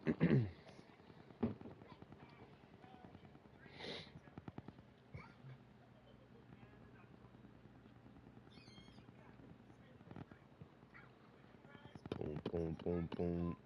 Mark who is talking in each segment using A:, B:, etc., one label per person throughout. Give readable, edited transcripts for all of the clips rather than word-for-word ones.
A: Boom, boom, boom, boom.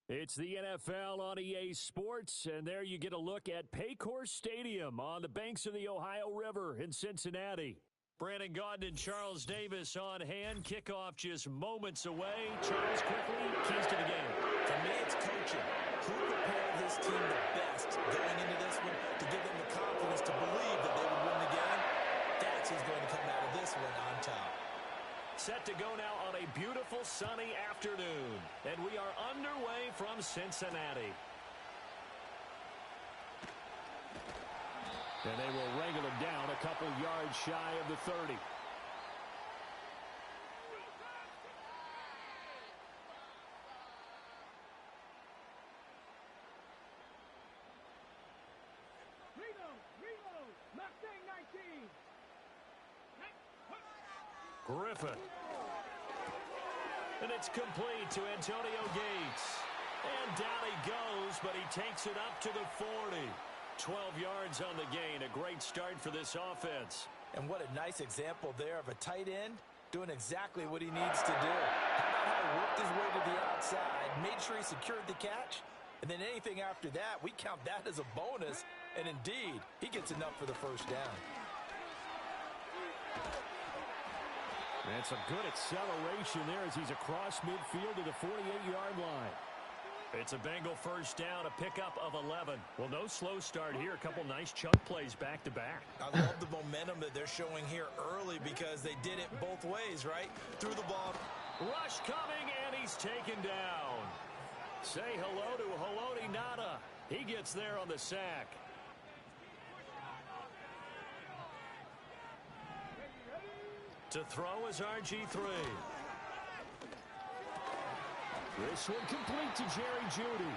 B: It's the NFL on EA Sports, and there you get a look at Paycor Stadium on the banks of the Ohio River in Cincinnati. Brandon Gaudin and Charles Davis on hand. Kickoff just moments away. Charles, quickly, keys to the game.
C: For me, it's coaching. Who prepared this team the best going into this one to give them the confidence to believe that they would win the game? That's who's going to come out of this one on top.
B: Set to go now on a beautiful sunny afternoon. And we are underway from Cincinnati. And they will wrangle him down a couple yards shy of the 30. Griffin. And it's complete to Antonio Gates. And down he goes, but he takes it up to the 40. 12 yards on the gain. A great start for this offense.
C: And what a nice example there of a tight end doing exactly what he needs to do. How about how he worked his way to the outside, made sure he secured the catch, and then anything after that, we count that as a bonus. And indeed, he gets enough for the first down.
B: And some good acceleration there as he's across midfield to the 48-yard line. It's a Bengal first down, a pickup of 11. Well, no slow start here. A couple nice chunk plays back-to-back.
C: I love the momentum that they're showing here early because they did it both ways, right? Threw the ball.
B: Rush coming, and he's taken down. Say hello to Haloti Nada. He gets there on the sack. To throw is RG3. This one complete to Jerry Jeudy.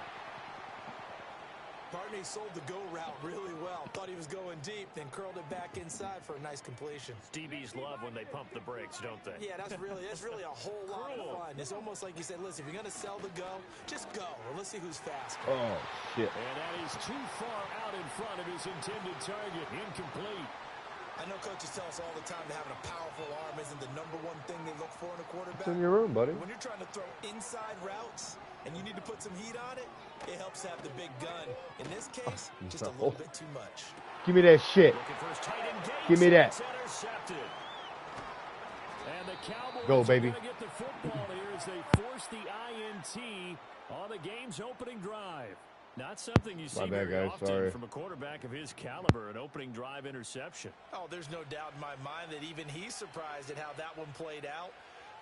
C: Barney sold the go route really well. Thought he was going deep, then curled it back inside for a nice completion.
B: DBs love when they pump the brakes, don't they?
C: Yeah, that's really a whole lot of fun. It's almost like you said, listen, if you're going to sell the go, just go. Or let's see who's faster.
A: Oh, shit.
B: And that is too far out in front of his intended target. Incomplete.
C: I know coaches tell us all the time that having a powerful arm isn't the number one thing they look for in a quarterback.
A: It's in your room, buddy.
C: When you're trying to throw inside routes and you need to put some heat on it, it helps to have the big gun. In this case, just a little bit too much.
A: Give me that shit. Give me that.
B: And the Cowboys
A: Go, baby.
B: are going to get the football here as they force the INT on the game's opening drive. Not something you see very often from a quarterback of his caliber, an opening drive interception.
C: Oh, there's no doubt in my mind that even he's surprised at how that one played out.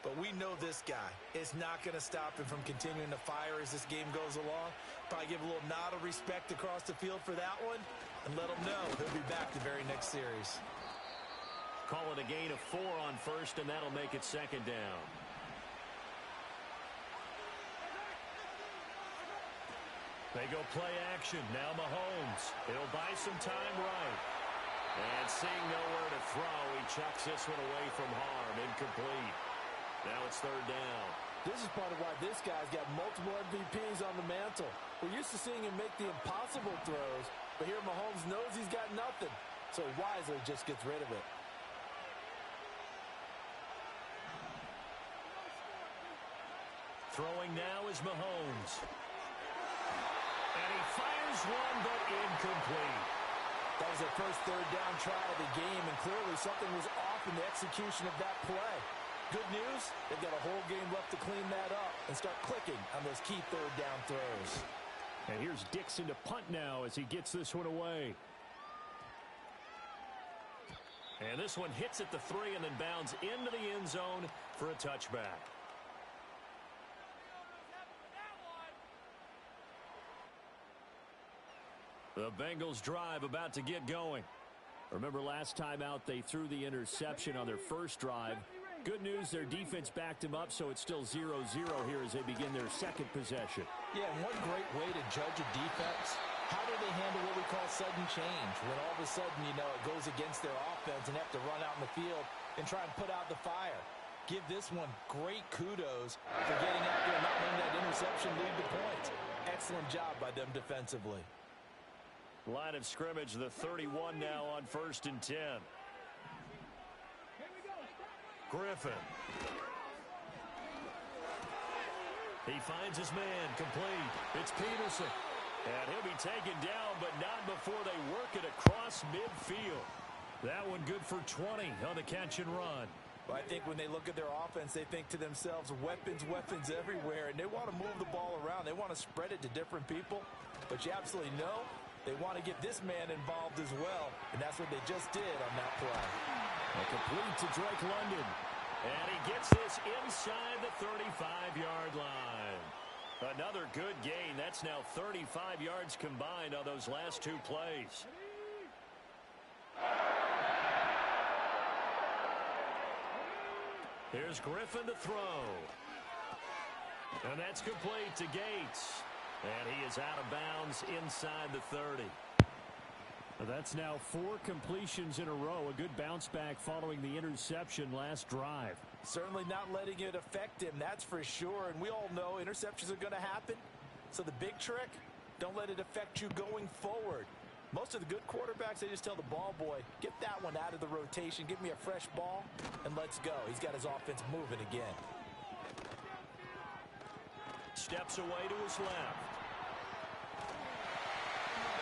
C: But we know this guy is not going to stop him from continuing to fire as this game goes along. Probably give a little nod of respect across the field for that one and let him know he'll be back the very next series.
B: Call it a gain of 4 on first, and that'll make it second down. They go play action. Now Mahomes. He'll buy some time right. And seeing nowhere to throw, he chucks this one away from harm. Incomplete. Now it's third down.
C: This is part of why this guy's got multiple MVPs on the mantle. We're used to seeing him make the impossible throws, but here Mahomes knows he's got nothing, so he wisely just gets rid of it.
B: Throwing now is Mahomes. And he fires one, but incomplete.
C: That was their first third down try of the game, and clearly something was off in the execution of that play. Good news, they've got a whole game left to clean that up and start clicking on those key third down throws.
B: And here's Dixon to punt now as he gets this one away. And this one hits at the 3 and then bounds into the end zone for a touchback. The Bengals drive about to get going. Remember last time out they threw the interception on their first drive. Good news, their defense backed them up, so it's still 0-0 here as they begin their second possession.
C: Yeah, and one great way to judge a defense, how do they handle what we call sudden change? When all of a sudden, you know, it goes against their offense and have to run out in the field and try and put out the fire. Give this one great kudos for getting out there and not letting that interception lead to points. Excellent job by them defensively.
B: Line of scrimmage, the 31 now on 1st and 10. Griffin. He finds his man, complete. It's Peterson. And he'll be taken down, but not before they work it across midfield. That one good for 20 on the catch and run.
C: Well, I think when they look at their offense, they think to themselves, weapons, weapons everywhere. And they want to move the ball around. They want to spread it to different people. But you absolutely know they want to get this man involved as well. And that's what they just did on that play.
B: A complete to Drake London. And he gets this inside the 35-yard line. Another good gain. That's now 35 yards combined on those last 2 plays. Here's Griffin to throw. And that's complete to Gates. And he is out of bounds inside the 30. That's now 4 completions in a row. A good bounce back following the interception last drive.
C: Certainly not letting it affect him, that's for sure. And we all know interceptions are going to happen. So the big trick, don't let it affect you going forward. Most of the good quarterbacks, they just tell the ball boy, get that one out of the rotation, give me a fresh ball, and let's go. He's got his offense moving again.
B: Steps away to his left.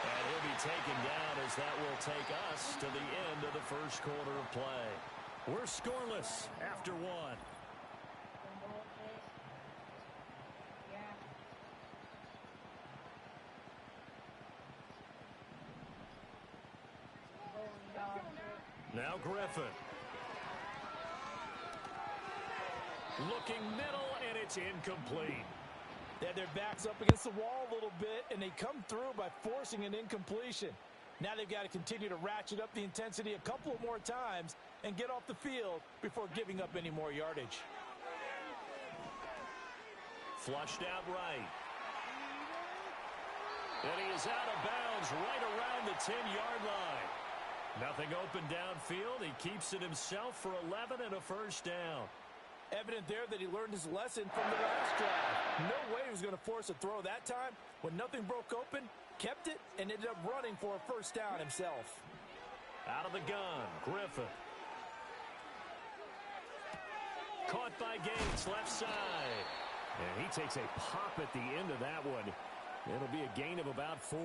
B: And he'll be taken down as that will take us to the end of the first quarter of play. We're scoreless after 1. Now Griffin. Looking middle, and it's incomplete.
C: They had their backs up against the wall a little bit, and they come through by forcing an incompletion. Now they've got to continue to ratchet up the intensity a couple of more times and get off the field before giving up any more yardage.
B: Flushed out right. And he is out of bounds right around the 10-yard line. Nothing open downfield. He keeps it himself for 11 and a first down.
C: Evident there that he learned his lesson from the last drive. No way he was going to force a throw that time. When nothing broke open, kept it, and ended up running for a first down himself.
B: Out of the gun, Griffin. Caught by Gates, left side. And he takes a pop at the end of that one. It'll be a gain of about 4.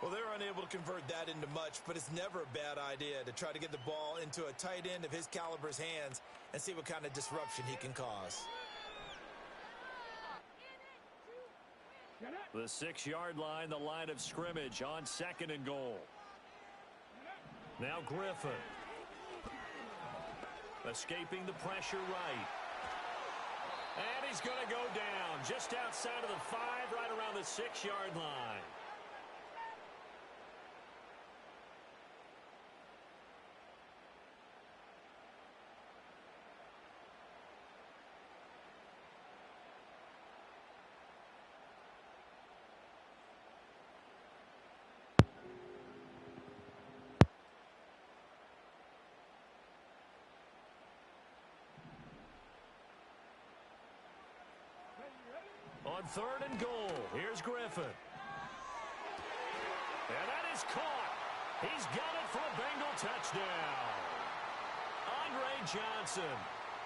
C: Well, they're unable to convert that into much, but it's never a bad idea to try to get the ball into a tight end of his caliber's hands and see what kind of disruption he can cause.
B: The 6-yard line, the line of scrimmage on 2nd and goal. Now Griffin. Escaping the pressure right. And he's going to go down just outside of the 5, right around the 6-yard line. On 3rd and goal, here's Griffin. And that is caught. He's got it for a Bengal touchdown. Andre Johnson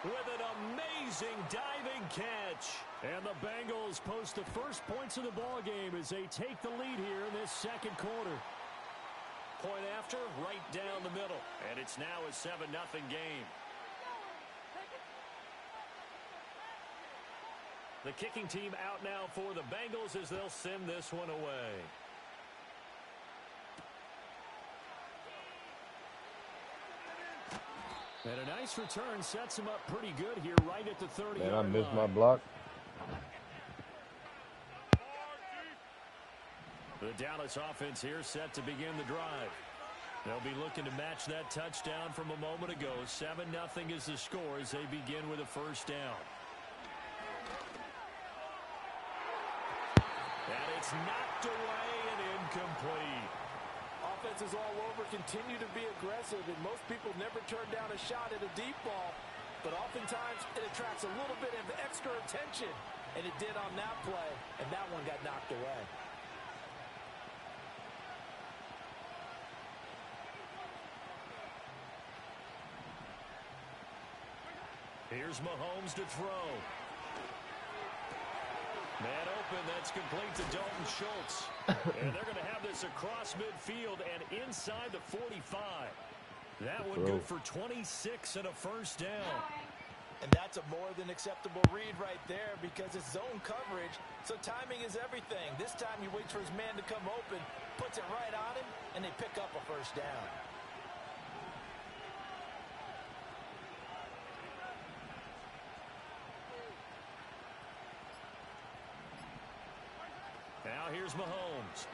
B: with an amazing diving catch. And the Bengals post the first points of the ball game as they take the lead here in this 2nd quarter. Point after, right down the middle. And it's now a 7-0 game. The kicking team out now for the Bengals as they'll send this one away. And a nice return sets him up pretty good here right at the 30-yard line.
A: Man, I missed my block.
B: The Dallas offense here set to begin the drive. They'll be looking to match that touchdown from a moment ago. 7-0 is the score as they begin with a first down. And it's knocked away and incomplete.
C: Offenses all over continue to be aggressive, and most people never turn down a shot at a deep ball. But oftentimes it attracts a little bit of extra attention, and it did on that play, and that one got knocked away.
B: Here's Mahomes to throw. Man open, that's complete to Dalton Schultz. And they're going to have this across midfield and inside the 45. That would go for 26 and a first down.
C: And that's a more than acceptable read right there because it's zone coverage, so timing is everything. This time he waits for his man to come open, puts it right on him, and they pick up a first down.
B: Now here's Mahomes.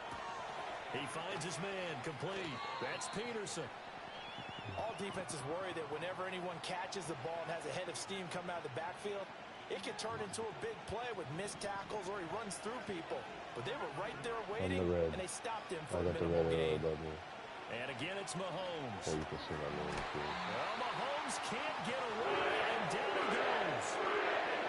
B: He finds his man complete. That's Peterson.
C: All defenses worry that whenever anyone catches the ball and has a head of steam come out of the backfield, it can turn into a big play with missed tackles or he runs through people. But they were right there waiting, and they stopped him for a minimal gain.
B: And again, it's Mahomes.
A: Oh, you can see that movie too.
B: Well, Mahomes can't get away, and down he goes.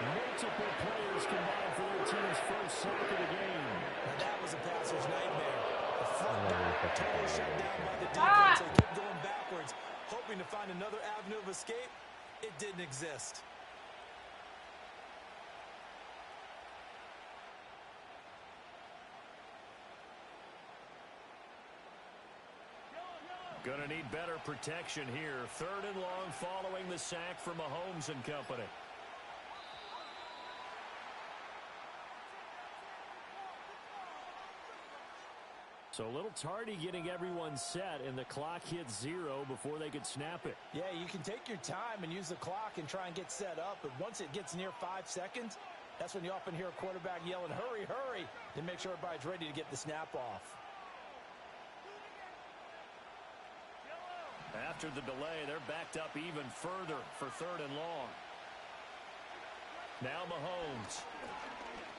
B: Multiple players combined for their team's first sack of the game.
C: Now that was a passer's nightmare. The front door totally shut down by the defense. They kept going backwards, hoping to find another avenue of escape. It didn't exist.
B: Gonna need better protection here. 3rd and long following the sack from Mahomes and company. So a little tardy getting everyone set, and the clock hits 0 before they could snap it.
C: Yeah, you can take your time and use the clock and try and get set up, but once it gets near 5 seconds, that's when you often hear a quarterback yelling, hurry, hurry, to make sure everybody's ready to get the snap off.
B: After the delay, they're backed up even further for 3rd and long. Now Mahomes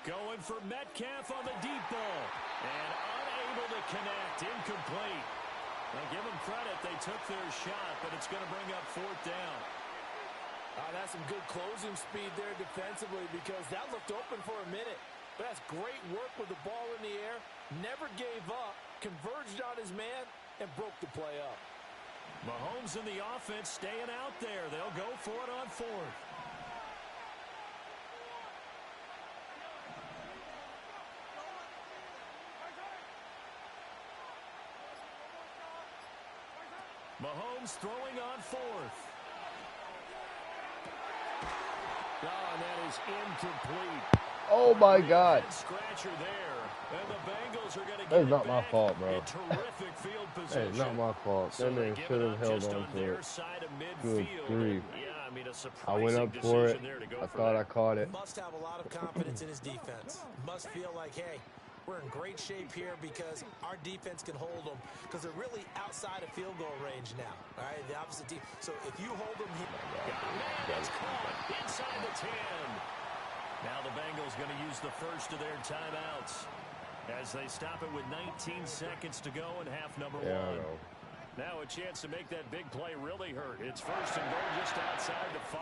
B: going for Metcalf on the deep ball. And unable to connect, incomplete. Now give them credit, they took their shot, but it's going to bring up 4th down.
C: That's some good closing speed there defensively because that looked open for a minute. But that's great work with the ball in the air. Never gave up, converged on his man, and broke the play up.
B: Mahomes and the offense staying out there. They'll go for it on 4th. Mahomes throwing on fourth. Oh, and that is incomplete.
A: Oh my God.
B: Scratcher there. And the Bengals are going to get
A: That's not my fault, bro.
B: terrific field position.
A: Hey, not my fault.
B: So
A: That man should have held on to it. Good grief.
B: Yeah, I mean,
A: I went up for it. I thought I caught it.
C: Must have a lot of confidence in his defense. Must feel like, hey, we're in great shape here because our defense can hold them because they're really outside of field goal range now. All right, the opposite team. So if you hold them here.
B: It's caught inside the 10. Now the Bengals going to use the first of their timeouts as they stop it with 19 seconds to go in half number one. Now a chance to make that big play really hurt. It's first and goal just outside the 5.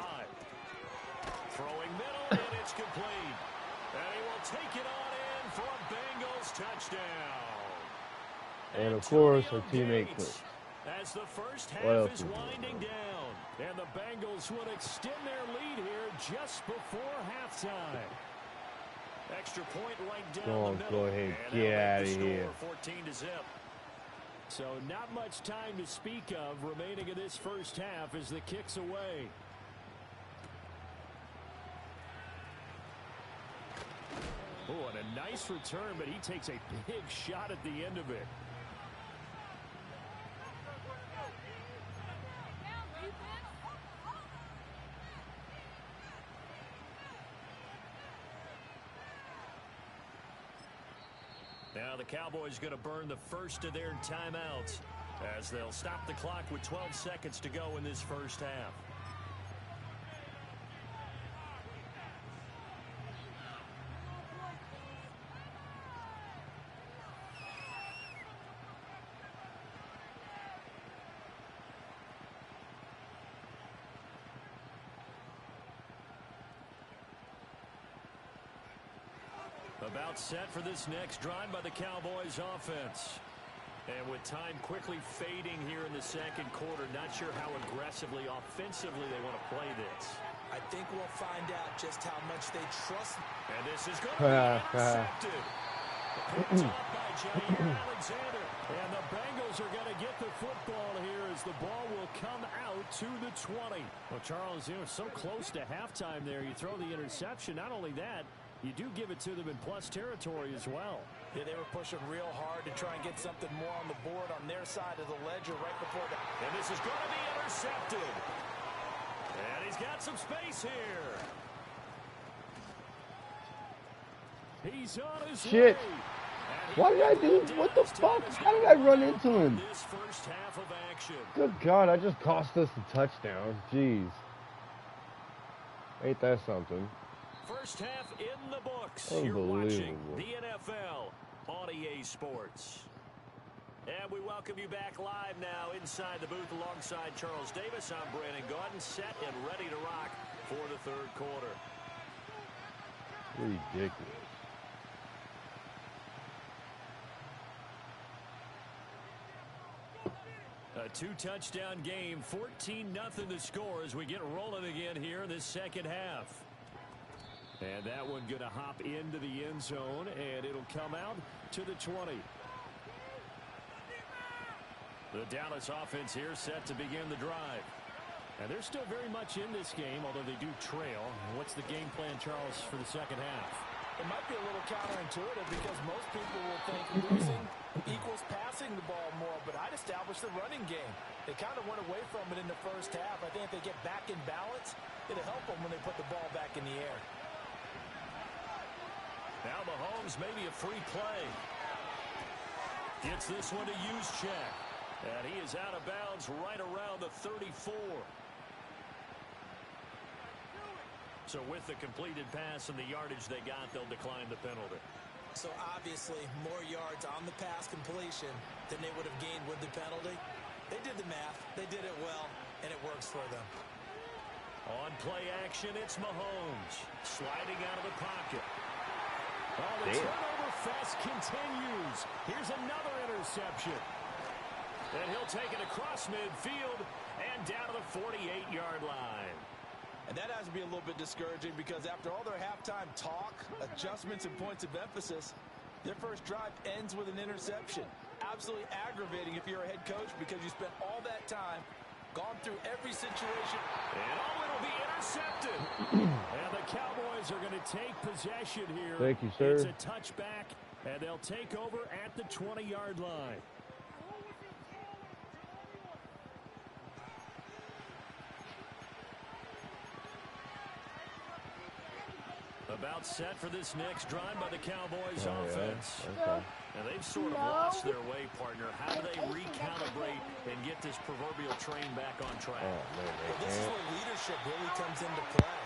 B: Throwing middle, and it's complete. And he will take it on in for a Bengals touchdown.
A: And of course, her teammate quit.
B: As the first half is winding down, and the Bengals will extend their lead here just before halftime. Extra point right down the middle.
A: Go ahead, get out of here.
B: 14-0. So not much time to speak of remaining in this first half as the kick's away. Oh, and a nice return, but he takes a big shot at the end of it. Now the Cowboys going to burn the first of their timeouts as they'll stop the clock with 12 seconds to go in this first half. About set for this next drive by the Cowboys offense. And with time quickly fading here in the second quarter, not sure how aggressively, offensively they want to play this.
C: I think we'll find out just how much they trust.
B: And this is going to be intercepted. Picked up by Jair Alexander. And the Bengals are going to get the football here as the ball will come out to the 20. Well, Charles, you know, so close to halftime there. You throw the interception. Not only that, you do give it to them in plus territory as well.
C: Yeah, they were pushing real hard to try and get something more on the board on their side of the ledger right before that.
B: And this is going to be intercepted. And he's got some space here. He's on his
A: Shit.
B: way.
A: What did I do? What the fuck? How did I run into him?
B: This first half of action.
A: Good God, I just cost us a touchdown. Jeez. Ain't that something?
B: First half in the books. You're watching the NFL on EA Sports. And we welcome you back live now inside the booth alongside Charles Davis. I'm Brandon Gaudin, set and ready to rock for the third quarter.
A: Ridiculous.
B: A two-touchdown game, 14-0 the score as we get rolling again here in this second half. And that one going to hop into the end zone, and it'll come out to the 20. The Dallas offense here set to begin the drive. And they're still very much in this game, although they do trail. What's the game plan, Charles, for the second half?
C: It might be a little counterintuitive because most people will think losing equals passing the ball more, but I'd establish the running game. They kind of went away from it in the first half. I think if they get back in balance, it'll help them when they put the ball back in the air.
B: Now Mahomes, maybe a free play. Gets this one to Juszczyk. And he is out of bounds right around the 34. So with the completed pass and the yardage they got, they'll decline the penalty.
C: So obviously more yards on the pass completion than they would have gained with the penalty. They did the math. They did it well, and it works for them.
B: On play action, it's Mahomes sliding out of the pocket. Oh, the turnover fest continues. Here's another interception. And he'll take it across midfield and down to the 48-yard line.
C: And that has to be a little bit discouraging because after all their halftime talk, adjustments, and points of emphasis, their first drive ends with an interception. absolutely aggravating if you're a head coach because you spent all that time, gone through every situation.
B: And it'll be intercepted. And the Cowboys are going to take possession here.
A: Thank you, sir.
B: It's a touchback, and they'll take over at the 20-yard line. About set for this next drive by the Cowboys offense.
A: Yeah. Okay.
B: And they've sort of lost their way, partner. How do they recalibrate and get this proverbial train back on track?
C: Well, this is where leadership really comes into play.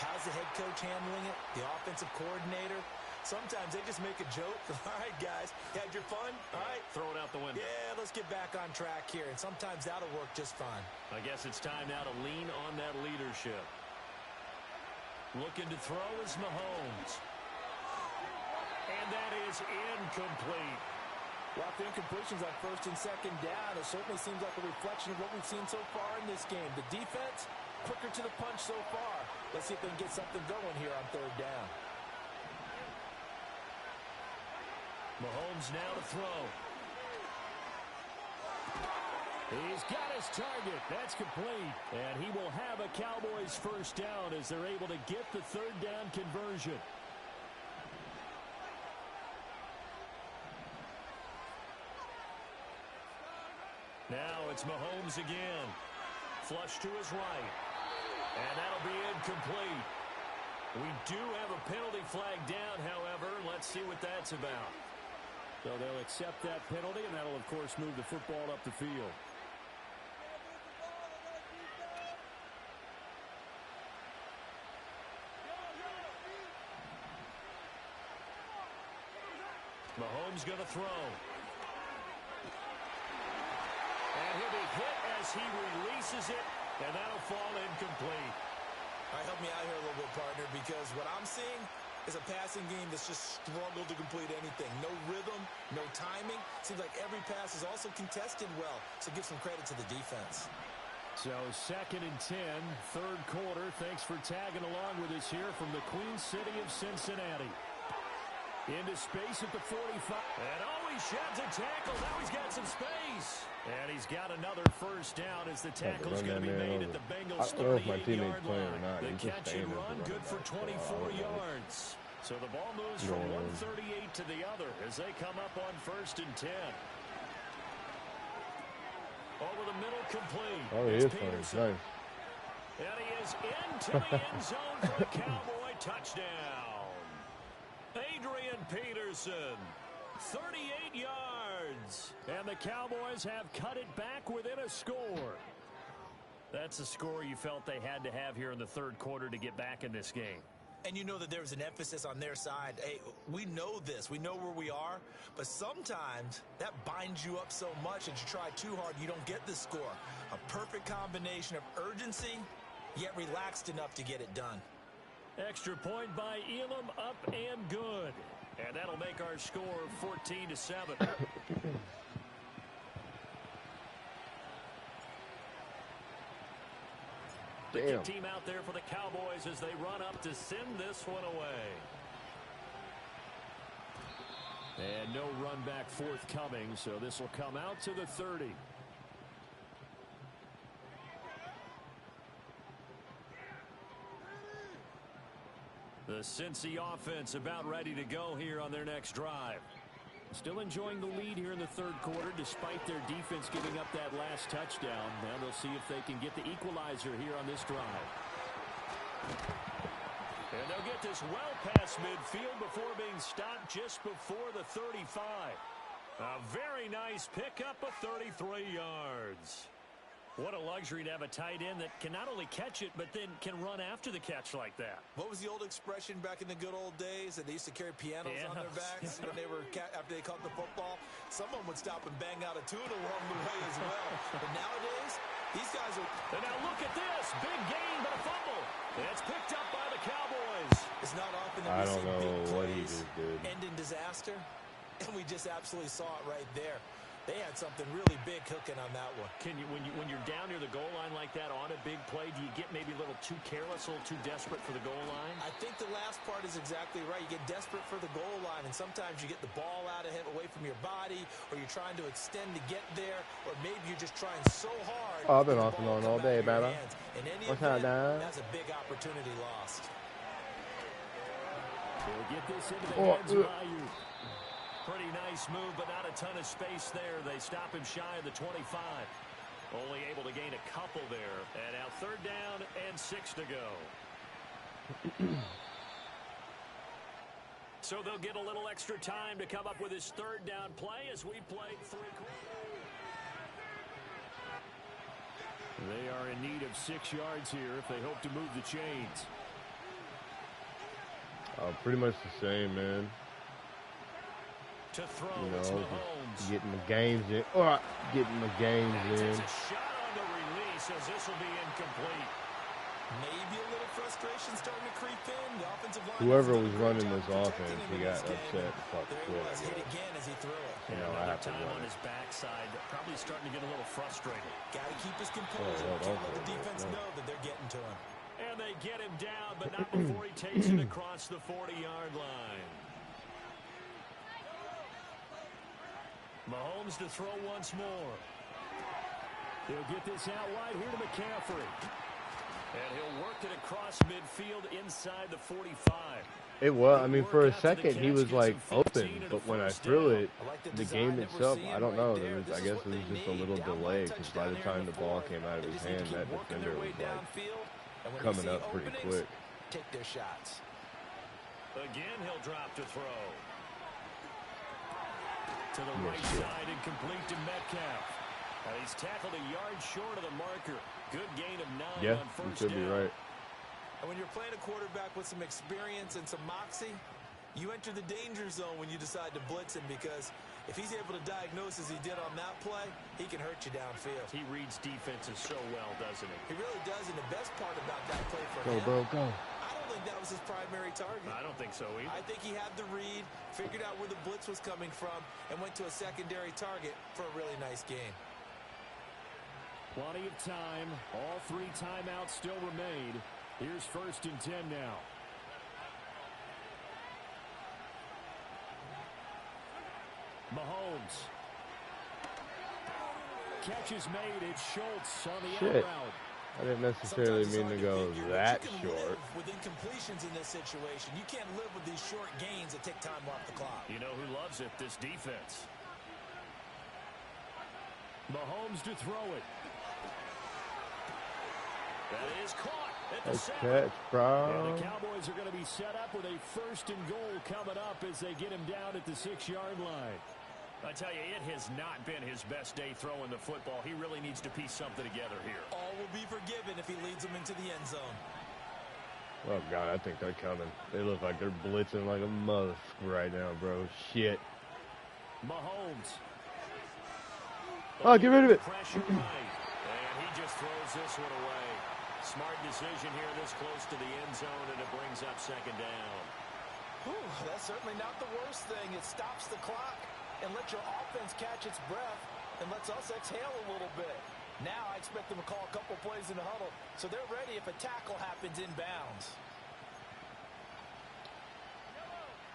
C: How's the head coach handling it? The offensive coordinator? Sometimes they just make a joke. All right, guys, you had your fun? All right.
B: Throw it out the window.
C: Yeah, let's get back on track here. And sometimes that'll work just fine.
B: I guess it's time now to lean on that leadership. Looking to throw is Mahomes. And that is incomplete.
C: Well, the incompletions on first and second down, it certainly seems like a reflection of what we've seen so far in this game. The defense, quicker to the punch so far. Let's see if they can get something going here on third down.
B: Mahomes now to throw. He's got his target. That's complete. And he will have a Cowboys first down as they're able to get the third down conversion. Now it's Mahomes again. Flush to his right. And that'll be incomplete. We do have a penalty flag down, however. Let's see what that's about. So they'll accept that penalty, and that'll, of course, move the football up the field. Mahomes going to throw. And he'll be hit as he releases it, and that'll fall incomplete.
C: All right, help me out here a little bit, partner, because what I'm seeing is a passing game that's just struggled to complete anything. No rhythm, no timing. Seems like every pass is also contested well, so give some credit to the defense.
B: So 2nd and 10, third quarter. Thanks for tagging along with us here from the Queen City of Cincinnati. Into space at the 45. And he sheds a tackle. Now he's got some space. And he's got another first down as the tackle's going to be made at the Bengals' 38-yard line. The catch and run, good for 24 yards. So the ball moves from 138 to the other as they come up on 1st and 10. Over the middle, complete.
A: Oh, he is Peterson. Nice.
B: And he is into the end zone for a Cowboy touchdown. Adrian Peterson, 38 yards. And the Cowboys have cut it back within a score. That's a score you felt they had to have here in the third quarter to get back in this game.
C: And you know that there was an emphasis on their side. Hey, we know this. We know where we are. But sometimes that binds you up so much that you try too hard, you don't get the score. A perfect combination of urgency, yet relaxed enough to get it done.
B: Extra point by Elam, up and good. And that'll make our score 14-7. The kick team out there for the Cowboys as they run up to send this one away. And no run back forthcoming, so this will come out to the 30. The Cincy offense about ready to go here on their next drive. Still enjoying the lead here in the third quarter despite their defense giving up that last touchdown. Now they'll see if they can get the equalizer here on this drive. And they'll get this well past midfield before being stopped just before the 35. A very nice pickup of 33 yards. What a luxury to have a tight end that can not only catch it, but then can run after the catch like that.
C: What was the old expression back in the good old days that they used to carry pianos on their backs when they were after they caught the football? Someone would stop and bang out a tune along the way as well. But nowadays, these guys are...
B: And now look at this. Big gain, but a fumble. It's picked up by the Cowboys.
C: It's not often that we see big plays end in disaster. And we just absolutely saw it right there. They had something really big cooking on that one.
B: Can you, when you're down near the goal line like that on a big play, do you get maybe a little too careless, a little too desperate for the goal line?
C: I think the last part is exactly right. You get desperate for the goal line, and sometimes you get the ball out ahead, away from your body, or you're trying to extend to get there, or maybe you're just trying so hard.
A: Oh, I've been off and on all day, man.
C: What's that, that's a big opportunity lost.
B: They'll get this into the hands of IU. Pretty nice move, but not a ton of space there. They stop him shy of the 25. Only able to gain a couple there. And now 3rd down and 6 to go. So they'll get a little extra time to come up with his 3rd down play as we play 3 quarters. They are in need of 6 yards here if they hope to move the chains.
A: Pretty much the same, man.
B: To throw,
A: you know,
B: it's Mahomes.
A: Getting the games in. Getting the games in.
B: Takes a shot on the release as this will be incomplete.
C: Maybe a little frustration starting to creep in. The offensive line.
A: Whoever was running this offense, he got upset and fucking quit.
C: Hit again as he threw it.
A: You know, I have to
B: time on his backside, probably starting to get a little frustrated.
C: Got to keep his composure. Can't let the defense know that they're getting to him.
B: And they get him down, but not before he takes it across the 40-yard line. Mahomes to throw once more. He'll get this out wide here to McCaffrey. And he'll work it across midfield inside the 45.
A: It was, I mean, for a second, he was, like, open. But when I threw it, the game itself, I don't know. I guess it was just a little delay. Because by the time the ball came out of his hand, that defender was, like, coming up pretty quick.
C: Take their shots.
B: Again, he'll drop to throw. To the right side and complete to Metcalf. He's tackled a yard short of the marker. Good gain of 9 on first down.
A: You could be right.
C: And when you're playing a quarterback with some experience and some moxie, you enter the danger zone when you decide to blitz him, because if he's able to diagnose as he did on that play, he can hurt you downfield.
B: He reads defenses so well, doesn't he?
C: He really does, and the best part about that play for him,
A: Go.
C: I don't think that was his primary target.
B: I don't think so either.
C: I think he had the read, figured out where the blitz was coming from, and went to a secondary target for a really nice gain.
B: Plenty of time. All 3 timeouts still remain. Here's 1st and 10 now. Mahomes. Catch is made. It's Schultz on the out route.
A: I didn't necessarily mean to go that short.
C: With incompletions in this situation, you can't live with these short gains that take time off the clock.
B: You know who loves it? This defense. Mahomes to throw it. That is caught at the
A: catch, bro.
B: And the Cowboys are going to be set up with a 1st and goal coming up as they get him down at the 6-yard line. I tell you, it has not been his best day throwing the football. He really needs to piece something together here.
C: All will be forgiven if he leads them into the end zone.
A: Oh, God, I think they're coming. They look like they're blitzing like a motherfucker right now, bro. Shit.
B: Mahomes.
A: Oh, get rid of it.
B: Pressure right. And he just throws this one away. Smart decision here this close to the end zone, and it brings up 2nd down.
C: Whew, that's certainly not the worst thing. It stops the clock and lets your offense catch its breath and lets us exhale a little bit. Now I expect them to call a couple plays in the huddle, so they're ready if a tackle happens inbounds.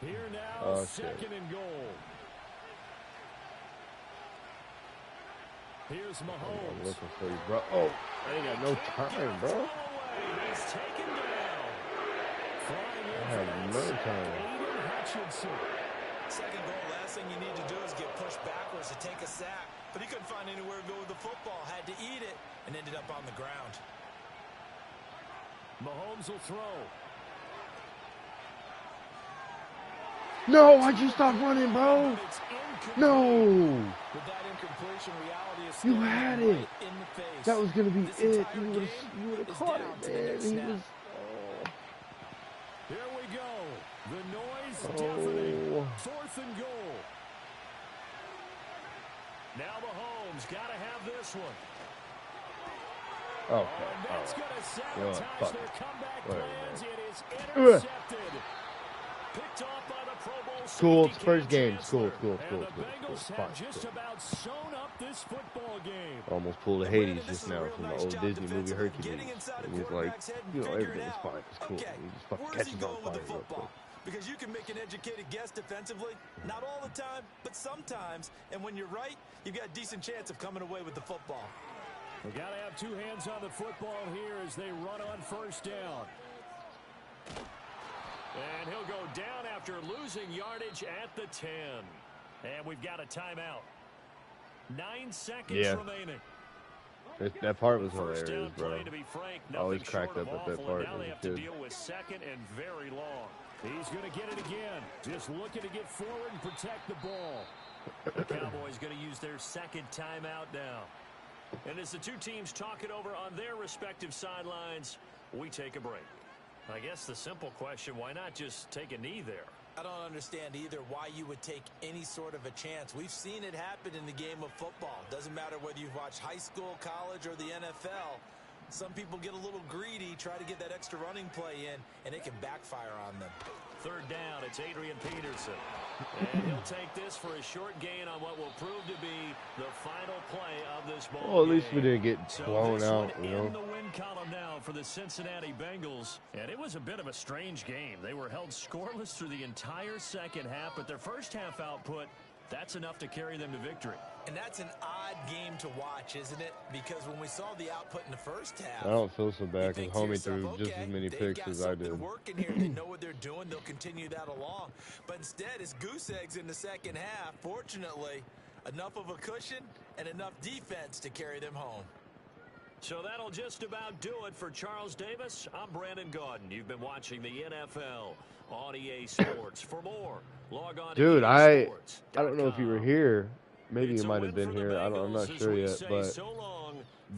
B: Here now, 2nd and goal. Here's Mahomes.
A: I'm looking for you, bro. Oh, I ain't got no time, bro.
B: He's taken down.
A: I have no time.
C: Second goal, last thing you need to do is get pushed backwards to take a sack. But he couldn't find anywhere to go with the football. Had to eat it and ended up on the ground.
B: Mahomes will throw.
A: No, why'd you stop running, bro? No.
C: With that incompletion, reality is
A: you had it.
C: Right in the face.
A: That was going to be it. You would have caught it, man. He was...
B: Here we go. The noise deafening. 4th and goal. Now Mahomes got to have this one.
A: Okay.
B: And that's going to sabotage their comeback plans. It is intercepted. Picked off by the Pro Bowl
A: Cool. It's
B: safety
A: first
B: Cam
A: game.
B: Chancellor.
A: Cool.
B: And the Bengals have just about sewn up this football game.
A: Almost pulled a Hades just now from the old Disney movie Hercules. And he's like, you know, everything's fine. It's cool.
C: Okay,
A: And he just fucking
C: where's he
A: catches on
C: going with
A: fire
C: the
A: real quick.
C: football? Because you can make an educated guess defensively. Not all the time, but sometimes. And when you're right, you've got a decent chance of coming away with the football.
B: We got to have two hands on the football here as they run on first down. And he'll go down after losing yardage at the 10. And we've got a timeout. 9 seconds remaining.
A: That part was
B: First
A: hilarious,
B: down
A: bro.
B: play, to be frank,
A: I always
B: nothing
A: cracked
B: short
A: up
B: of
A: at that
B: awful,
A: part
B: and now
A: as
B: they
A: a
B: have to
A: kid.
B: deal with second and very long. He's going to get it again. Just looking to get forward and protect the ball. The Cowboys going to use their second timeout now. And as the two teams talk it over on their respective sidelines, we take a break. I guess the simple question, why not just take a knee there?
C: I don't understand either why you would take any sort of a chance. We've seen it happen in the game of football. Doesn't matter whether you've watched high school, college, or the NFL. Some people get a little greedy, try to get that extra running play in, and it can backfire on them.
B: Third down, it's Adrian Peterson. And he'll take this for a short gain on what will prove to be the final play of this ball game.
A: Well, at least we didn't get blown out, you know.
B: In the win column now for the Cincinnati Bengals. And it was a bit of a strange game. They were held scoreless through the entire second half, but their first half output, that's enough to carry them to victory.
C: And that's an odd game to watch, isn't it? Because when we saw the output in the first half,
A: I don't feel so bad because homie threw just as many picks as I did.
C: Working here, they know what they're doing. They'll continue that along. But instead, it's goose eggs in the second half. Fortunately, enough of a cushion and enough defense to carry them home.
B: So that'll just about do it for Charles Davis. I'm Brandon Gaudin. You've been watching the NFL on EA Sports. For more, log on to
A: I don't know if you were here. Maybe you might have been here. I'm not sure yet. But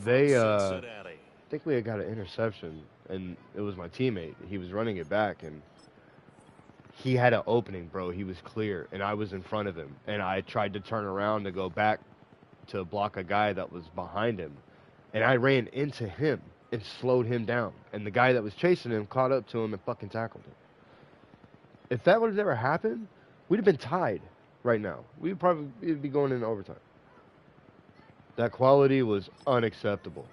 A: they, I think we had got an interception, and it was my teammate. He was running it back, and he had an opening, bro. He was clear, and I was in front of him. And I tried to turn around to go back to block a guy that was behind him. And I ran into him and slowed him down. And the guy that was chasing him caught up to him and fucking tackled him. If that would have ever happened, we'd have been tied right now. We'd probably be going into overtime. That quality was unacceptable.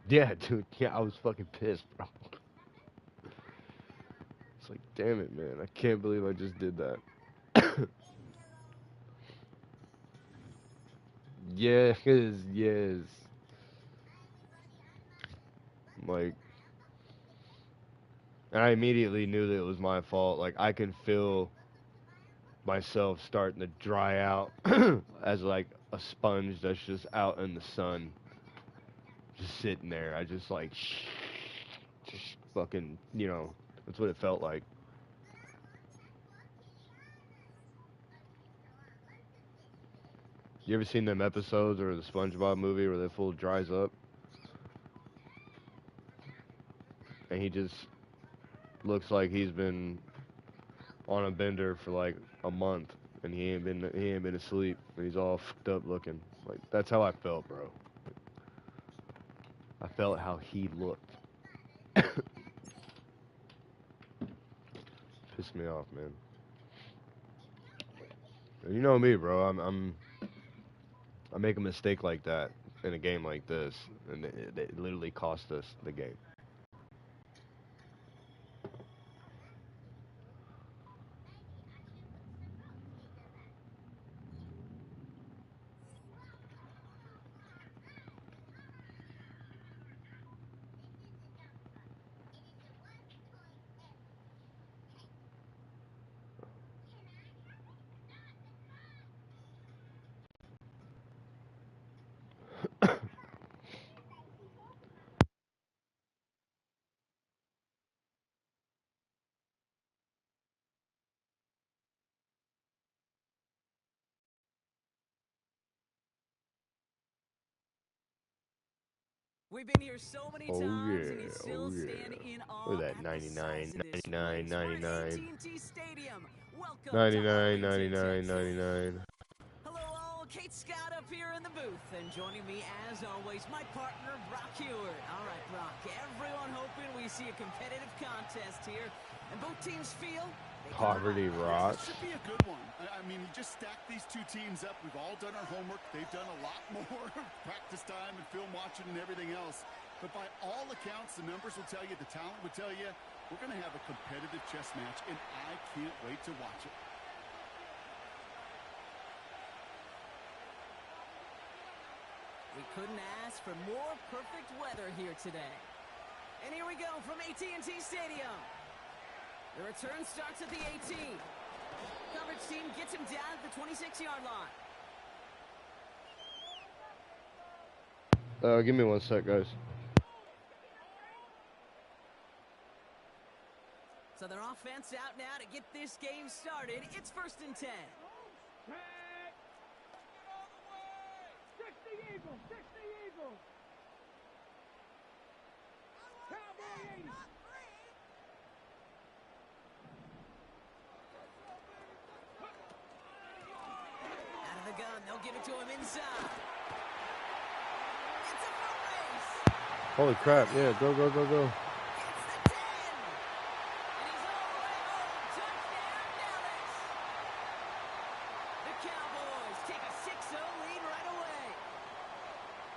A: Yeah, dude. Yeah, I was fucking pissed, bro. It's like, damn it, man. I can't believe I just did that. Yes. Like, and I immediately knew that it was my fault. Like, I can feel myself starting to dry out as like a sponge that's just out in the sun, just sitting there. I just like, just fucking, you know, that's what it felt like. You ever seen them episodes or the SpongeBob movie where the fool dries up? And he just looks like he's been on a bender for like a month, and he ain't been asleep, and he's all fucked up looking. Like, that's how I felt, bro. I felt how he looked. Pissed me off, man. You know me, bro. I make a mistake like that in a game like this, and it literally cost us the game.
D: We've been here so many times, and you still stand in awe.
A: Look at that, 99, 99, 99.
D: 99. Welcome
A: 99, 99, 99.
D: Hello all, Kate Scott up here in the booth, and joining me as always, my partner Brock Hewitt. All right, Brock, everyone hoping we see a competitive contest here, and both teams feel
A: Poverty rocks.
E: This should be a good one. I mean, you just stack these two teams up. We've all done our homework. They've done a lot more practice time and film watching and everything else. But by all accounts, the numbers will tell you, the talent will tell you, we're going to have a competitive chess match, and I can't wait to watch it.
D: We couldn't ask for more perfect weather here today. And here we go from AT&T Stadium. The return starts at the 18. Coverage team gets him down at the 26-yard line.
A: Give me 1 sec, guys.
D: So their offense out now to get this game started. It's 1st and 10. Out of the gun, they'll give it to him inside. It's a foot race.
A: Holy crap, yeah, go, go, go, go.
D: It's the 10. And he's all the way home. Touchdown, Dallas. The Cowboys take a 6-0 lead right away.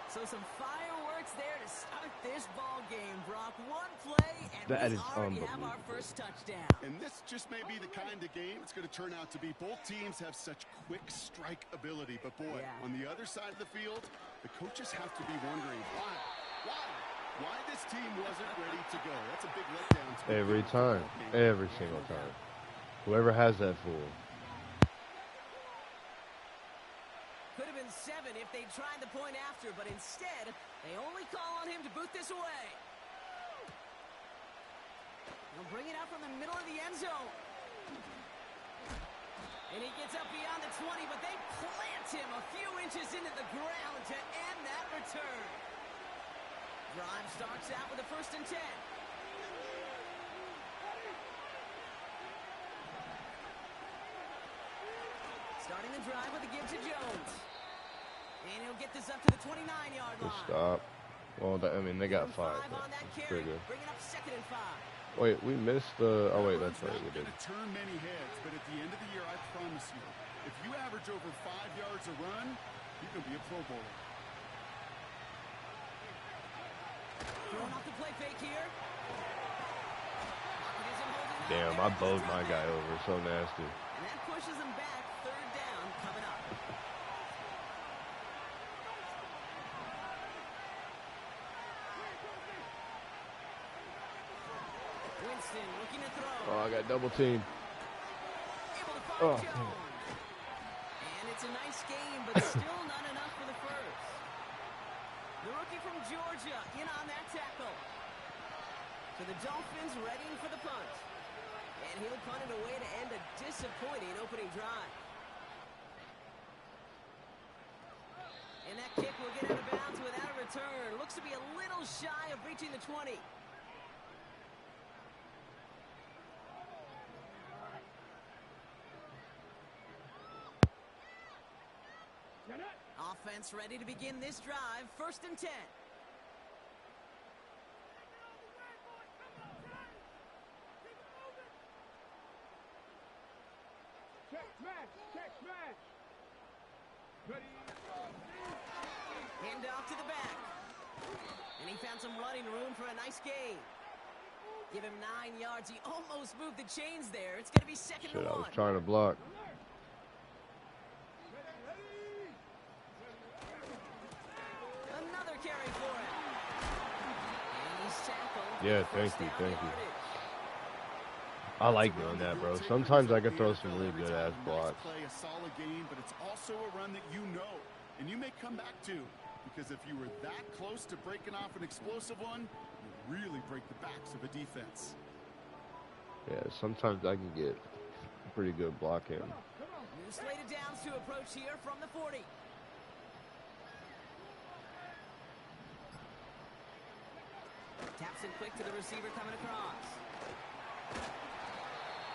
D: So some fireworks there to start this ball game, Brock. One play, and
A: That
D: we
A: is
D: already have our
A: unbelievable.
D: first touchdown.
E: And this just may be the kind of game it's going to turn out to be. Both teams have such quick strike ability. But, boy,
D: Yeah.
E: on the other side of the field, the coaches have to be wondering, why this team wasn't ready to go. That's a big letdown. To
A: Every
E: the football
A: time.
E: game.
A: Every single time. Whoever has that fool.
D: Could have been 7 if they tried the point after, but instead, they only call on him to boot this away. They'll bring it out from the middle of the end zone. And he gets up beyond the 20, but they plant him a few inches into the ground to end that return. Drive starts out with a 1st and 10. Starting the drive with a give to Jones. And he'll get this up to the 29-yard
A: Good
D: line.
A: stop. Well, I mean, they got 5.
D: On that
A: That's
D: carry,
A: pretty good.
D: bringing up 2nd and 5.
A: Wait, we missed the... Oh, wait, that's right, we
E: It's
A: did.
E: not going to turn many heads, but at the end of the year, I promise you, if you average over 5 yards a run, you can be a Pro Bowler.
D: Throwing off the play fake here.
A: Damn, I bowed my guy over. So nasty.
D: And that pushes him back. 3rd down coming up. Winston looking to throw.
A: Oh, I got double teamed.
D: Able to find
A: Oh.
D: Jones. And it's a nice game, but still not enough for the first. The rookie from Georgia in on that tackle. So the Dolphins readying for the punt. And he'll punt it away to end a disappointing opening drive. And that kick will get out of bounds without a return. Looks to be a little shy of reaching the 20. Offense ready to begin this drive. 1st and 10. Hand off to the back. And he found some running room for a nice gain. Give him 9 yards. He almost moved the chains there. It's going to be 2nd
A: Shit,
D: and
A: I
D: 1.
A: was trying to block.
D: Another carry for him. And he's tackled.
A: Yeah, thank you, thank you. I like doing that, bro. Sometimes I can throw some really good ass blocks.
E: Play a solid game, but it's also a run that you know, and you may come back to, because if you were that close to breaking off an explosive one, you really break the backs of a defense.
A: Yeah, sometimes I can get a pretty good block in.
D: New slated downs to approach here from the 40. Taps it quick to the receiver coming across.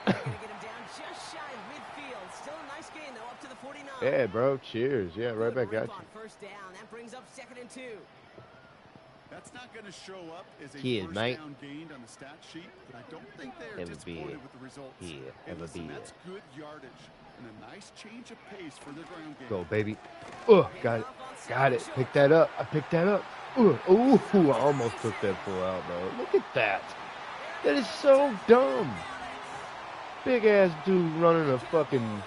D: They're going to get him down just shy of midfield. Still a nice gain, though, up to the 49.
A: Yeah, bro. Cheers. Yeah, right back at you.
D: First down. That brings up 2nd and 2.
E: That's not going to show up as a
A: Cheers,
E: first
A: mate.
E: down gained on the stat sheet, but I don't think they're
A: Have a
E: disappointed
A: beer.
E: with the results.
A: Here,
E: And
A: have a
E: listen,
A: beer.
E: that's good yardage and a nice change of pace for their ground game.
A: Go, baby. Oh, got it. Got it. Pick that up. I picked that up. Ooh, I almost took that pull out, bro. Look at that. That is so dumb. Big ass dude running a fucking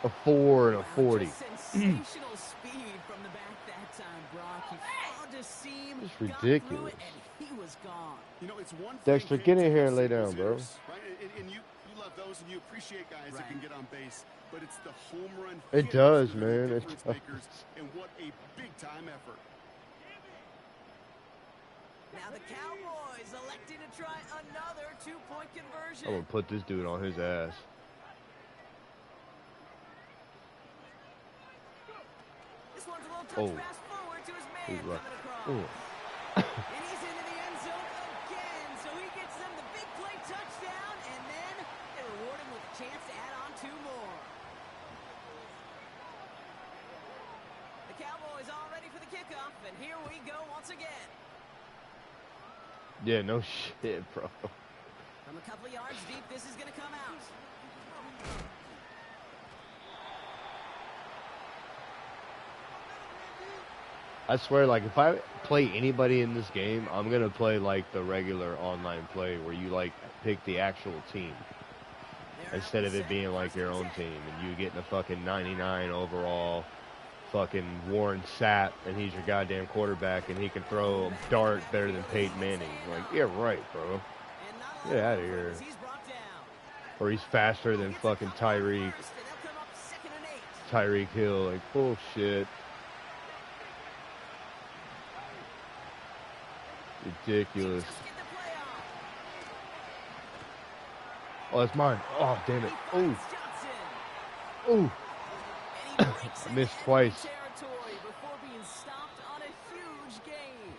A: a 4 and a 40.
D: Sensational speed from the back that time, Brock. He found a seam,
A: It's
D: got through
A: ridiculous.
D: it, and he was gone.
E: You know, it's one
A: Dexter,
E: thing
A: get in
E: to
A: here
E: have
A: and lay
E: single
A: down, bro.
E: hitters, right? And you love those, and you appreciate guys that can get on base. But it's the home run.
A: It
E: hitters
A: does,
E: that are the
A: man. It
E: difference
A: does.
E: makers, and what a big time effort.
D: Now the Cowboys electing to try another 2-point conversion.
A: I'm gonna put this dude on his ass.
D: This one's a little touch
A: Oh.
D: pass forward to his man
A: He's
D: coming
A: rough.
D: across.
A: Ooh.
D: And he's into the end zone again, so he gets them the big play touchdown, and then they reward him with a chance to add on 2 more. The Cowboys all ready for the kickoff, and here we go once again.
A: Yeah, no shit, bro.
D: From a couple of yards deep, this is going to come out.
A: I swear, like, if I play anybody in this game, I'm gonna play like the regular online play where you like pick the actual team instead of it being like your own team and you getting a fucking 99 overall fucking Warren Sapp and he's your goddamn quarterback and he can throw a dart better than Peyton Manning. Like, yeah, right, bro. Get out of here. Or he's faster than fucking Tyreek Hill. Like, bullshit. Ridiculous. Oh, that's mine. Oh, damn it. Oh. Oh. I missed twice.
D: Before being stopped on a huge gain.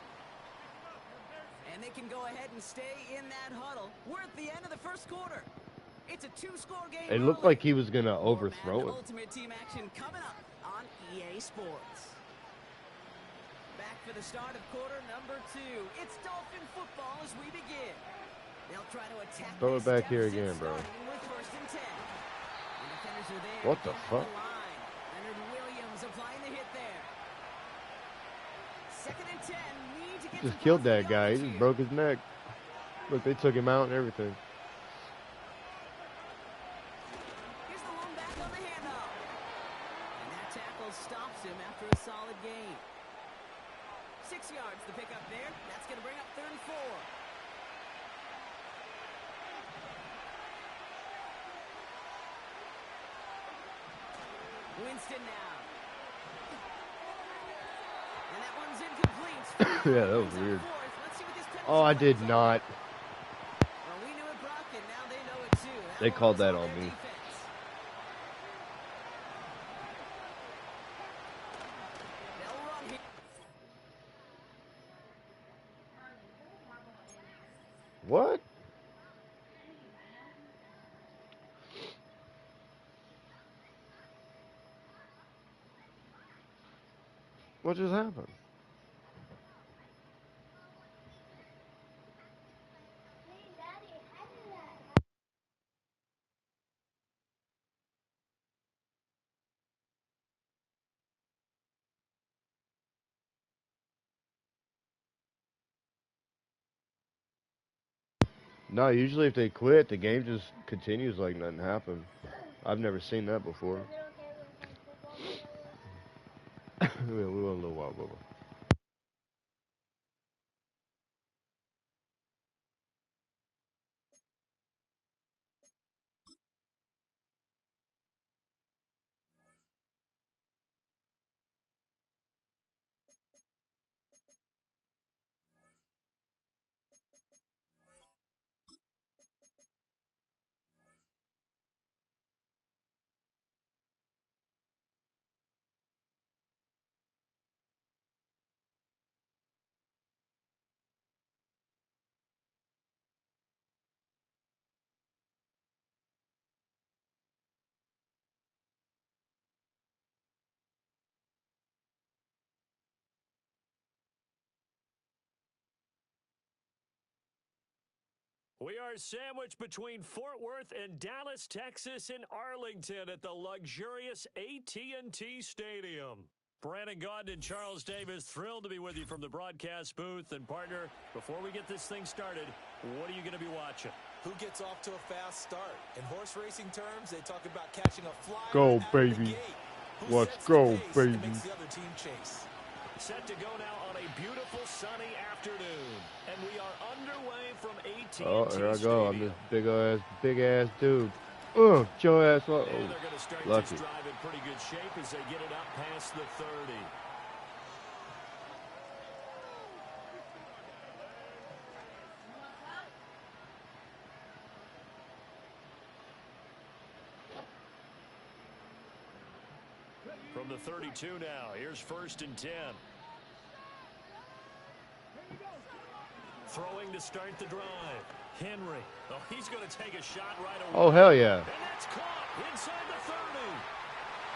D: And they can go ahead and stay in that huddle. We're at the end of the first quarter. It's a 2-score game.
A: It looked like he was going to overthrow
D: Madden
A: him.
D: Ultimate Team action coming up on EA Sports. Back for the start of quarter number 2. It's Dolphin football as we begin. They'll try to attack.
A: Throw it back here again, bro.
D: With 1st and 10. The defenders are there.
A: What the fuck?
D: Leonard Williams applying the hit there. 2nd and 10. Need to get
A: Just killed that guy. He just broke his neck. Look, they took him out and everything.
D: Here's the one back on the handoff. And that tackle stops him after a solid gain. 6 yards to pick up there. That's going to bring up 3rd and 4. Winston now. And that one's incomplete.
A: Yeah, that was weird. Oh, I did not.
D: Well, we knew it, Brock, and now they know it too.
A: They called that on me. What? What just happened? No, usually if they quit, the game just continues like nothing happened. I've never seen that before. We went a little while, Bubba.
B: We are sandwiched between Fort Worth and Dallas, Texas, and Arlington at the luxurious AT&T Stadium. Brandon Gaudin and Charles Davis, thrilled to be with you from the broadcast booth. And, partner, before we get this thing started, what are you going to be watching?
C: Who gets off to a fast start? In horse racing terms, they talk about catching a fly.
A: Go, baby. Let's go, baby.
C: Makes the other team chase.
B: Set to go now on a beautiful sunny afternoon. And we are underway from AT&T
A: Oh, here I go.
B: Stadium.
A: I'm this big ass dude. Joe ass up.
B: And they're going to start
A: Lucky.
B: this drive in pretty good shape as they get it up past the 30. From the 32 now, here's 1st and 10. Throwing to start the drive. Henry. Oh, he's going to take a shot right away.
A: Oh, hell yeah.
B: And that's caught inside the 30.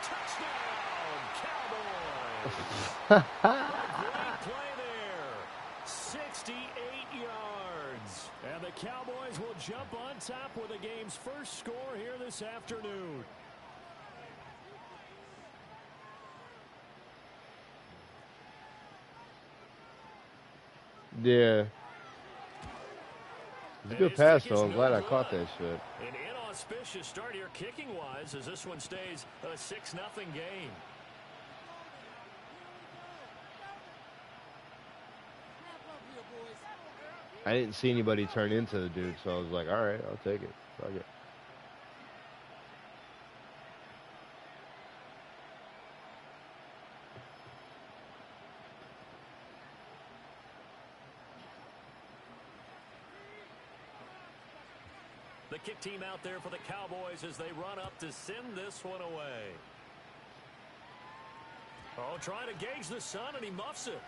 B: Touchdown, Cowboys. Great play there. 68 yards. And the Cowboys will jump on top with the game's first score here this afternoon.
A: Yeah. It's a good pass, though. I'm glad I caught that shit.
B: An inauspicious start here kicking-wise as this one stays a 6-0 game.
A: I didn't see anybody turn into the dude, so I was like, all right, I'll take it. Fuck it.
B: The kick team out there for the Cowboys as they run up to send this one away. Oh, trying to gauge the sun, and he muffs it.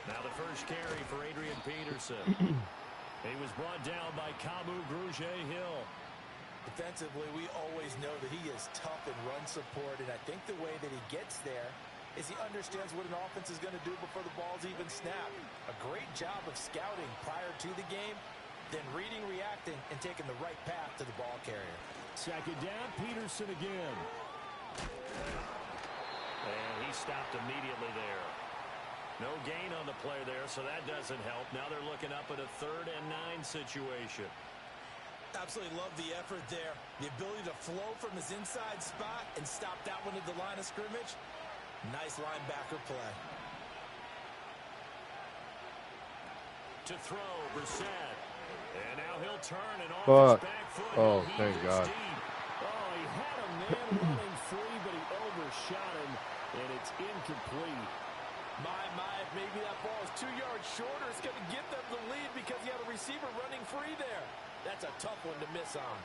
B: Now the first carry for Adrian Peterson. He was brought down by Kamu Grugier-Hill.
C: Defensively, we always know that he is tough in run support, and I think the way that he gets there is he understands what an offense is going to do before the ball's even snapped. A great job of scouting prior to the game, then reading, reacting, and taking the right path to the ball carrier.
B: Second down, Peterson again. And he stopped immediately there. No gain on the play there, so that doesn't help. Now they're looking up at a 3rd and 9 situation.
C: Absolutely love the effort there. The ability to flow from his inside spot and stop that one at the line of scrimmage. Nice linebacker play.
B: To throw, Brissett. And now he'll turn and off
A: Fuck.
B: his back foot.
A: Oh,
B: He
A: thank
B: is
A: God.
B: deep. Oh, he had a man running free, but he overshot him, and it's incomplete.
C: If maybe that ball is 2 yards shorter, it's going to give them the lead because you have a receiver running free there. That's a tough one to miss on.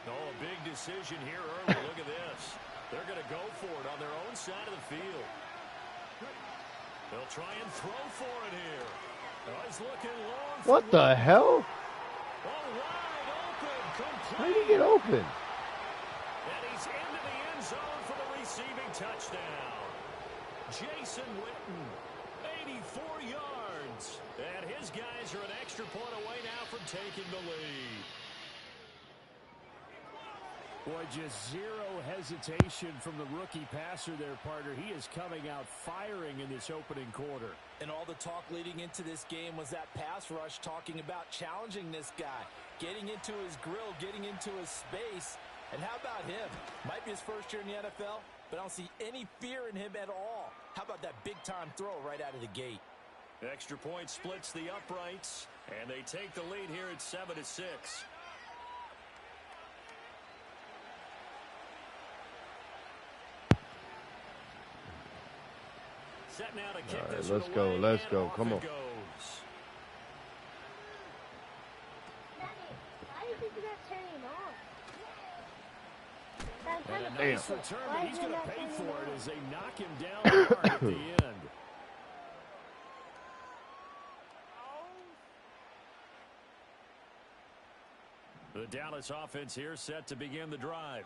B: Oh, a big decision here early. Look at this. They're going to go for it on their own side of the field. They'll try and throw for it here. Oh, he's looking long.
A: What the hell?
B: Oh, wide open. Complete.
A: How did he get open?
B: And he's into the end zone for the receiving touchdown. Jason Witten, 84 yards. And his guys are an extra point away now from taking the lead. Boy, just zero hesitation from the rookie passer there, partner. He is coming out firing in this opening quarter.
C: And all the talk leading into this game was that pass rush, talking about challenging this guy, getting into his grill, getting into his space. And how about him? Might be his first year in the NFL, but I don't see any fear in him at all. How about that big-time throw right out of the gate?
B: Extra point splits the uprights, and they take the lead here at 7-6. Set now to kick this
A: let's
B: one
A: go,
B: away,
A: let's
B: and
A: go,
B: off
A: come
B: it
A: on.
B: goes.
F: Why do you think you're not turning it on?
B: And a
A: Damn.
B: nice return, but he's going to pay for it as they knock him down hard at the end. The Dallas offense here set to begin the drive.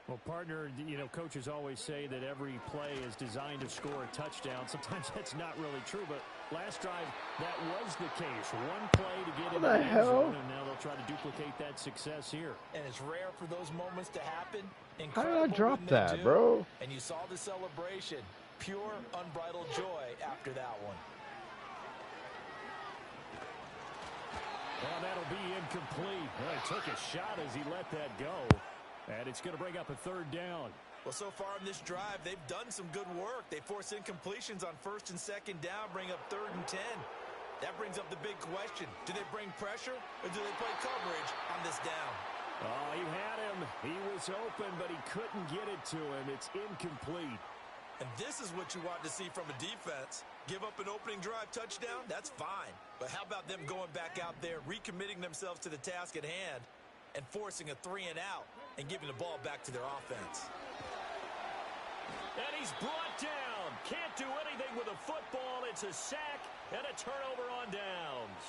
G: Well, partner, you know, coaches always say that every play is designed to score a touchdown. Sometimes that's not really true, but last drive, that was the case. One play to get into the end zone, and now they'll try to duplicate that success here.
C: And it's rare for those moments to happen.
A: How did I drop
C: when
A: that,
C: do.
A: bro?
C: And you saw the celebration. Pure, unbridled joy after that one.
B: Well, that'll be incomplete. Well, he took a shot as he let that go. And it's going to bring up a third down.
C: Well, so far in this drive, they've done some good work. They force incompletions on first and second down, bring up 3rd and 10. That brings up the big question. Do they bring pressure or do they play coverage on this down?
B: Oh, he had him. He was open, but he couldn't get it to him. It's incomplete.
C: And this is what you want to see from a defense. Give up an opening drive touchdown, that's fine. But how about them going back out there, recommitting themselves to the task at hand, and forcing a 3 and out and giving the ball back to their offense.
B: And he's brought down. Can't do anything with a football. It's a sack and a turnover on downs.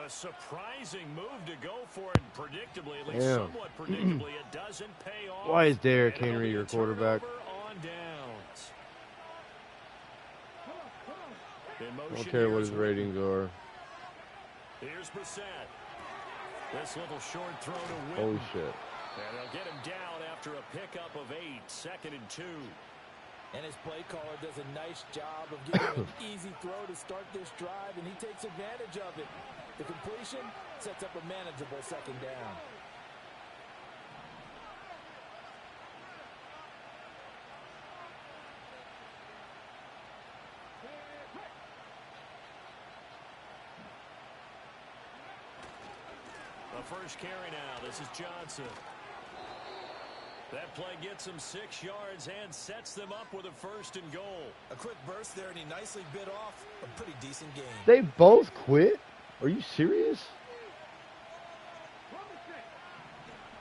B: A surprising move to go for it, predictably, at least somewhat predictably. It doesn't pay off.
A: Why is Derrick Henry your quarterback?
B: On downs.
A: I don't care what his ratings are.
B: Here's Brissett. This little short throw to win.
A: Holy shit.
B: And they'll get him down after a pickup of 8, 2nd and 2.
C: And his play caller does a nice job of giving him an easy throw to start this drive, and he takes advantage of it. The completion sets up a manageable 2nd down.
B: The first carry now. This is Johnson. That play gets him 6 yards and sets them up with a 1st and goal.
C: A quick burst there, and he nicely bit off a pretty decent game.
A: They both quit? Are you serious?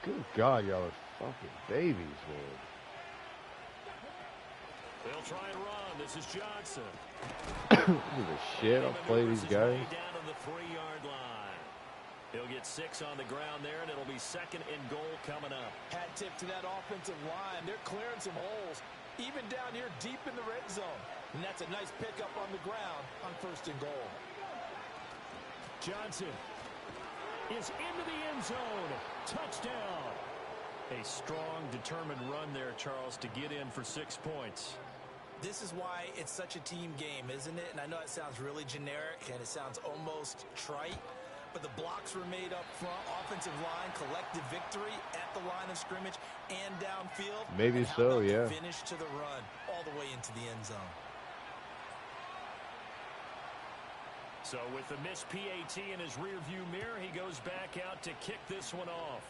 A: Good God, y'all are fucking babies, man.
B: They'll try and run. This is Johnson.
A: Give a shit. I'll play these guys.
B: Down on the 3-yard line. He'll get 6 on the ground there, and it'll be 2nd and goal coming up.
C: Hat tip to that offensive line. They're clearing some holes, even down here deep in the red zone. And that's a nice pickup on the ground on 1st and goal.
B: Johnson is into the end zone. Touchdown. A strong, determined run there, Charles, to get in for 6 points.
C: This is why it's such a team game, isn't it? And I know it sounds really generic, and it sounds almost trite. But the blocks were made up front, offensive line, collective victory at the line of scrimmage and downfield.
A: Maybe
C: and
A: so, yeah.
C: Finish to the run all the way into the end zone.
B: So with the missed PAT in his rearview mirror, he goes back out to kick this one off.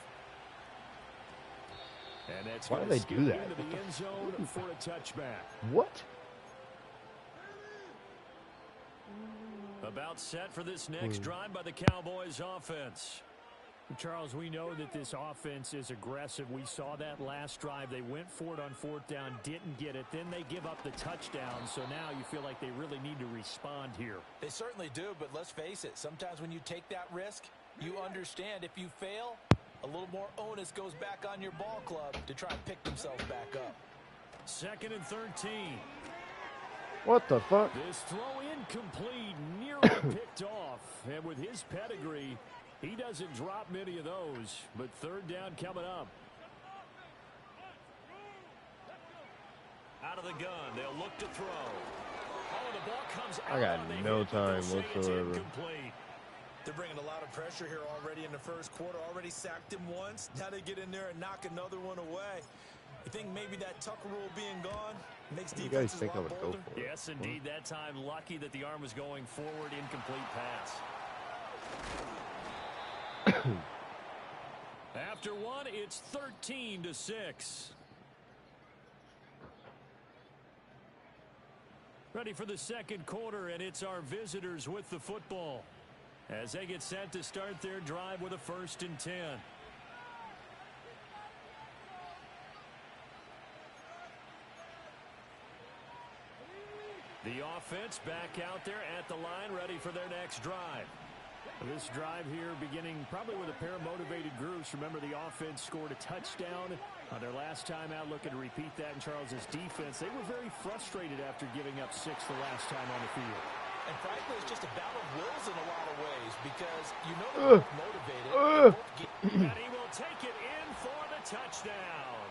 B: And that's
A: why do they do that?
B: Into the end zone for a touchback.
A: What?
B: About set for this next drive by the Cowboys offense.
G: Charles, we know that this offense is aggressive. We saw that last drive. They went for it on 4th down, didn't get it. Then they give up the touchdown. So now you feel like they really need to respond here.
C: They certainly do, but let's face it. Sometimes when you take that risk, you understand if you fail, a little more onus goes back on your ball club to try and pick themselves back up.
B: 2nd and 13.
A: What the fuck?
B: This throw incomplete, nearly picked off. And with his pedigree, he doesn't drop many of those. But 3rd down coming up. Out of the gun, they'll look to throw. Oh, the ball comes out.
A: I got no time whatsoever.
C: They're bringing a lot of pressure here already in the first quarter. Already sacked him once. Now they get in there and knock another one away. You think maybe that Tucker rule being gone makes defenses
A: you guys think I would go for it?
B: Yes, indeed. That time, lucky that the arm was going forward. Incomplete pass. After one, it's 13-6. Ready for the 2nd quarter, and it's our visitors with the football as they get set to start their drive with a 1st and 10. The offense back out there at the line, ready for their next drive. This drive here beginning probably with a pair of motivated groups. Remember, the offense scored a touchdown on their last time out, looking to repeat that in Charles's defense. They were very frustrated after giving up 6 the last time on the field.
C: And frankly, it's just a battle of wills in a lot of ways because you know they're both motivated.
B: And he will take it in for the touchdown.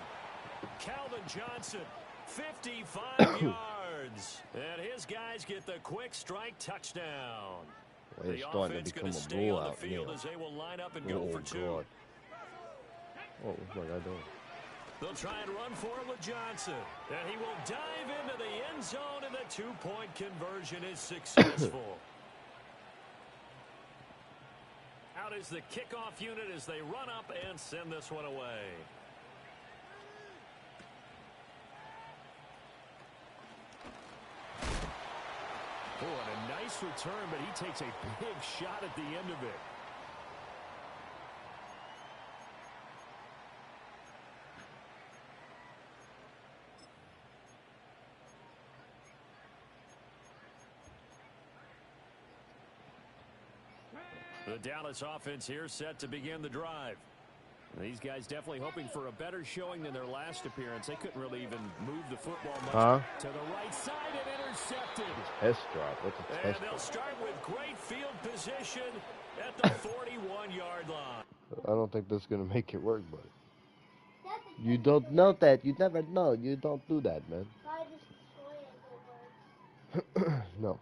B: Calvin Johnson, 55 yards. And his guys get the quick strike touchdown.
A: It's starting to become a blowout here.
B: As they will line up and go for 2.
A: God. Oh, what's my guy doing?
B: They'll try and run for it with Johnson. And he will dive into the end zone, and the 2-point conversion is successful. Out is the kickoff unit as they run up and send this one away. Oh, and a nice return, but he takes a big shot at the end of it. The Dallas offense here set to begin the drive. These guys definitely hoping for a better showing than their last appearance. They couldn't really even move the football much to the right side and intercepted.
A: Test drop. What's a test
B: And
A: drop?
B: they'll start with great field position at the 41-yard line.
A: I don't think that's going to make it work, buddy. You don't know that. You never know. You don't do that, man. No.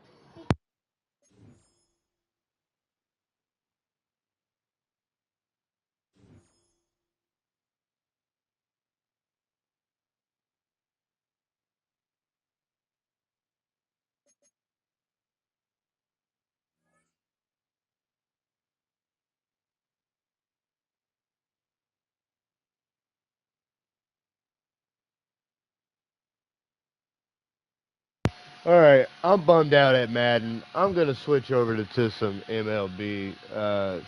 A: All right, I'm bummed out at Madden. I'm going to switch over to some MLB.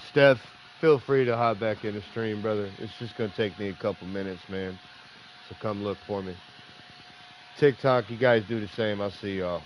A: Steph, feel free to hop back in the stream, brother. It's just going to take me a couple minutes, man. So come look for me. TikTok, you guys do the same. I'll see y'all.